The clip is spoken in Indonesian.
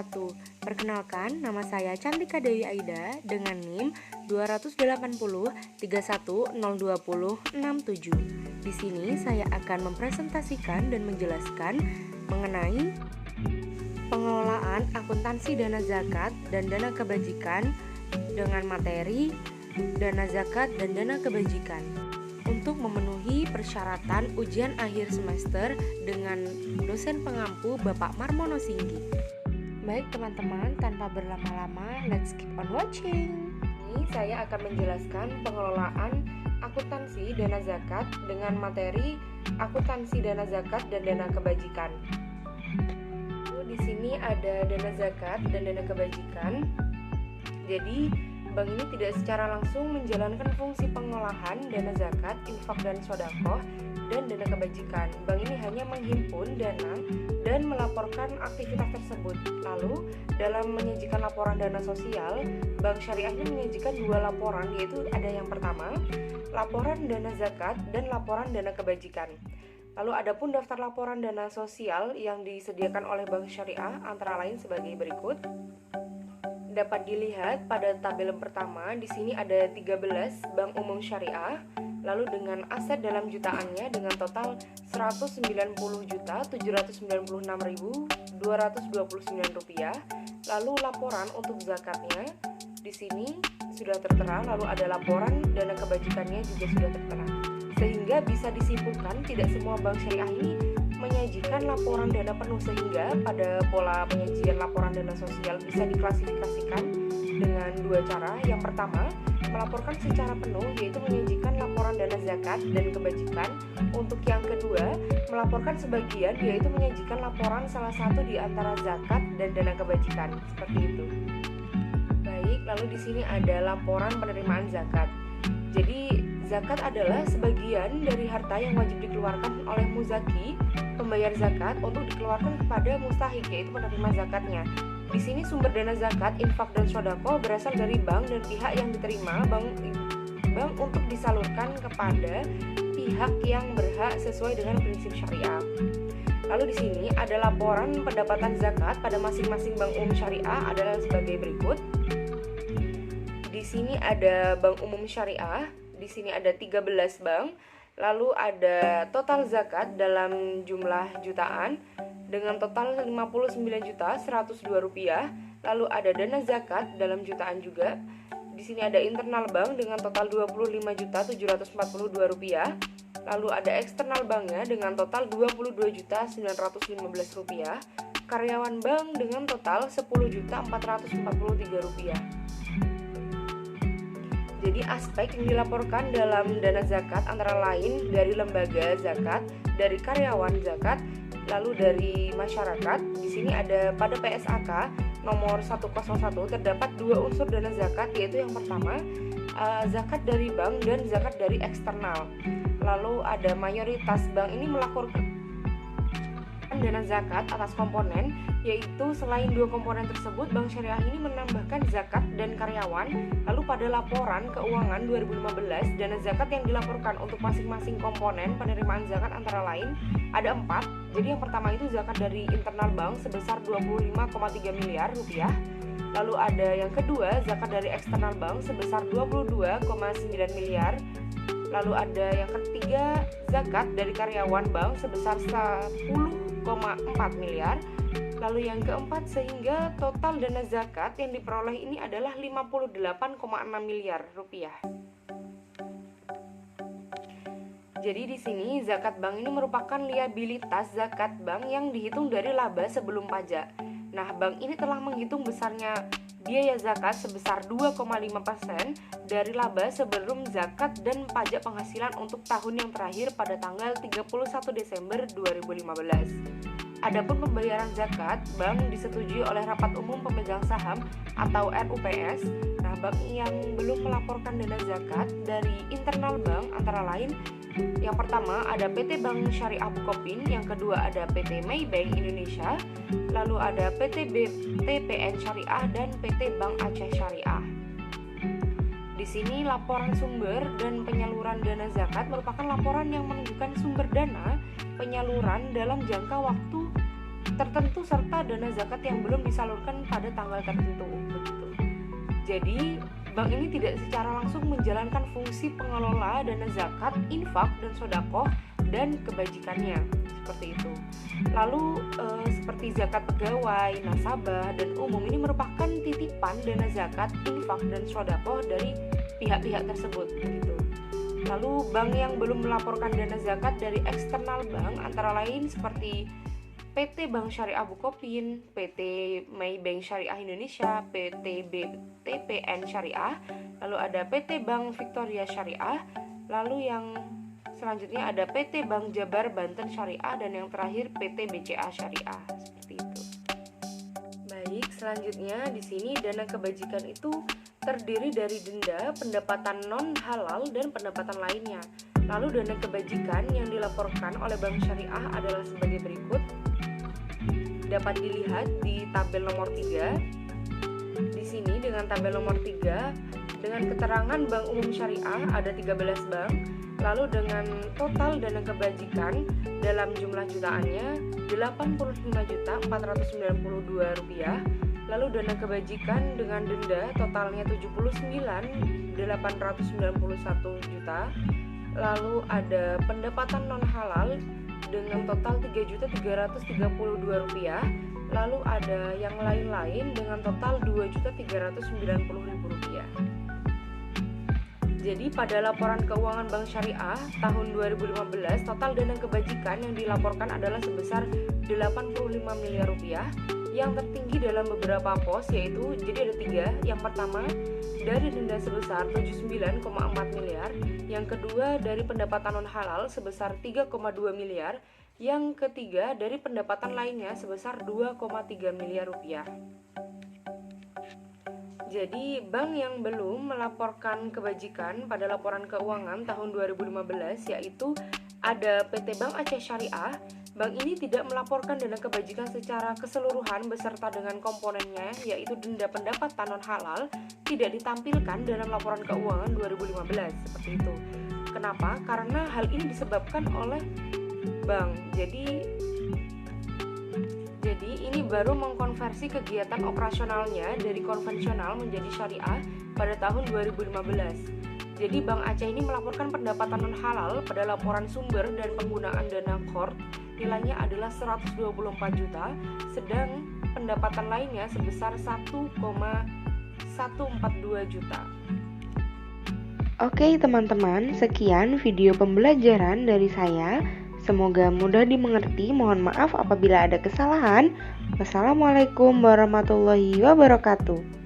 1. Perkenalkan, nama saya Cantika Dewi Aida dengan NIM 280 31 020 67. Di sini saya akan mempresentasikan dan menjelaskan mengenai pengelolaan akuntansi dana zakat dan dana kebajikan dengan materi dana zakat dan dana kebajikan untuk memenuhi persyaratan ujian akhir semester dengan dosen pengampu Bapak Marmono Singgi. Baik teman-teman, tanpa berlama-lama, let's keep on watching. Ini saya akan menjelaskan pengelolaan akuntansi dana zakat dengan materi akuntansi dana zakat dan dana kebajikan. Di sini ada dana zakat dan dana kebajikan. Jadi bank ini tidak secara langsung menjalankan fungsi pengolahan dana zakat, infak dan sedekah dan dana kebajikan. Bank ini hanya menghimpun dana dan melaporkan aktivitas tersebut. Lalu, dalam menyajikan laporan dana sosial, Bank Syariah ini menyajikan dua laporan, yaitu ada yang pertama, laporan dana zakat dan laporan dana kebajikan. Lalu adapun daftar laporan dana sosial yang disediakan oleh Bank Syariah antara lain sebagai berikut. Dapat dilihat pada tabel pertama, di sini ada 13 bank umum syariah, lalu dengan aset dalam jutaannya dengan total 190.796.229 rupiah. Lalu laporan untuk zakatnya di sini sudah tertera, lalu ada laporan dana kebajikannya juga sudah tertera. Sehingga bisa disimpulkan tidak semua bank syariah ini menyajikan laporan dana penuh, sehingga pada pola penyajian laporan dana sosial bisa diklasifikasikan dengan dua cara. Yang pertama, melaporkan secara penuh, yaitu menyajikan laporan dana zakat dan kebajikan. Untuk yang kedua, melaporkan sebagian, yaitu menyajikan laporan salah satu di antara zakat dan dana kebajikan. Seperti itu. Baik, lalu di sini ada laporan penerimaan zakat. Jadi zakat adalah sebagian dari harta yang wajib dikeluarkan oleh muzaki, pembayar zakat, untuk dikeluarkan kepada mustahik, yaitu penerima zakatnya. Di sini sumber dana zakat, infak dan sedekah berasal dari bank dan pihak yang diterima bank untuk disalurkan kepada pihak yang berhak sesuai dengan prinsip syariah. Lalu di sini ada laporan pendapatan zakat pada masing-masing bank umum syariah adalah sebagai berikut. Di sini ada bank umum syariah. Di sini ada 13 bank, lalu ada total zakat dalam jumlah jutaan dengan total 59.102 rupiah, lalu ada dana zakat dalam jutaan juga. Di sini ada internal bank dengan total 25.742 rupiah, lalu ada eksternal banknya dengan total 22.915 rupiah, karyawan bank dengan total 10.443 rupiah. Jadi aspek yang dilaporkan dalam dana zakat antara lain dari lembaga zakat, dari karyawan zakat, lalu dari masyarakat. Di sini ada pada PSAK nomor 101 terdapat dua unsur dana zakat, yaitu yang pertama zakat dari bank dan zakat dari eksternal. Lalu ada mayoritas bank ini melaporkan dana zakat atas komponen, yaitu selain dua komponen tersebut, Bank Syariah ini menambahkan zakat dan karyawan. Lalu pada laporan keuangan 2015, dana zakat yang dilaporkan untuk masing-masing komponen penerimaan zakat antara lain ada 4. Jadi yang pertama itu zakat dari internal bank sebesar 25,3 miliar rupiah. Lalu ada yang kedua, zakat dari eksternal bank sebesar 22,9 miliar. Lalu ada yang ketiga, zakat dari karyawan bank sebesar 10,4 miliar. Lalu yang keempat, sehingga total dana zakat yang diperoleh ini adalah 58,6 miliar rupiah. Jadi di sini zakat bank ini merupakan liabilitas zakat bank yang dihitung dari laba sebelum pajak. Nah, bank ini telah menghitung besarnya biaya zakat sebesar 2,5% dari laba sebelum zakat dan pajak penghasilan untuk tahun yang terakhir pada tanggal 31 Desember 2015. Adapun pembayaran zakat, bank disetujui oleh Rapat Umum Pemegang Saham atau RUPS. Nah, bank yang belum melaporkan dana zakat dari internal bank antara lain, yang pertama ada PT Bank Syariah Bukopin, yang kedua ada PT Maybank Indonesia, lalu ada PT BTPN Syariah dan PT Bank Aceh Syariah. Di sini laporan sumber dan penyaluran dana zakat merupakan laporan yang menunjukkan sumber dana penyaluran dalam jangka waktu tertentu serta dana zakat yang belum disalurkan pada tanggal tertentu begitu. Jadi bank ini tidak secara langsung menjalankan fungsi pengelola dana zakat, infak dan sedekah dan kebajikannya seperti itu. Lalu seperti zakat pegawai, nasabah dan umum ini merupakan titipan dana zakat, infak dan sedekah dari pihak-pihak tersebut begitu. Lalu bank yang belum melaporkan dana zakat dari eksternal bank antara lain seperti PT Bank Syariah Bukopin, PT Maybank Syariah Indonesia, PT BTPN Syariah, lalu ada PT Bank Victoria Syariah, lalu yang selanjutnya ada PT Bank Jabar Banten Syariah, dan yang terakhir PT BCA Syariah. Seperti itu. Baik, selanjutnya di sini dana kebajikan itu terdiri dari denda, pendapatan non halal dan pendapatan lainnya. Lalu dana kebajikan yang dilaporkan oleh bank syariah adalah sebagai berikut. Dapat dilihat di tabel nomor 3. Di sini dengan tabel nomor 3 dengan keterangan bank umum syariah ada 13 bank. Lalu dengan total dana kebajikan dalam jumlah jutaannya Rp85.492. Lalu dana kebajikan dengan denda totalnya 79.891 juta. Lalu ada pendapatan non halal dengan total Rp3.332. Lalu ada yang lain-lain dengan total Rp2.390.000. Jadi pada laporan keuangan Bank Syariah tahun 2015 total dana kebajikan yang dilaporkan adalah sebesar Rp85 miliar, yang tertinggi dalam beberapa pos yaitu jadi ada 3. Yang pertama dari denda sebesar 79,4 miliar, yang kedua dari pendapatan non halal sebesar 3,2 miliar, yang ketiga dari pendapatan lainnya sebesar 2,3 miliar rupiah. Jadi bank yang belum melaporkan kebajikan pada laporan keuangan tahun 2015 yaitu ada PT Bank Aceh Syariah. Bank ini tidak melaporkan dana kebajikan secara keseluruhan beserta dengan komponennya yaitu denda pendapatan non halal tidak ditampilkan dalam laporan keuangan 2015 seperti itu. Kenapa? Karena hal ini disebabkan oleh bank. Jadi ini baru mengkonversi kegiatan operasionalnya dari konvensional menjadi syariah pada tahun 2015. Jadi Bank Aceh ini melaporkan pendapatan non halal pada laporan sumber dan penggunaan dana KOR nilainya adalah 124 juta, sedang pendapatan lainnya sebesar 1,142 juta. Oke teman-teman, sekian video pembelajaran dari saya. Semoga mudah dimengerti. Mohon maaf apabila ada kesalahan. Wassalamualaikum warahmatullahi wabarakatuh.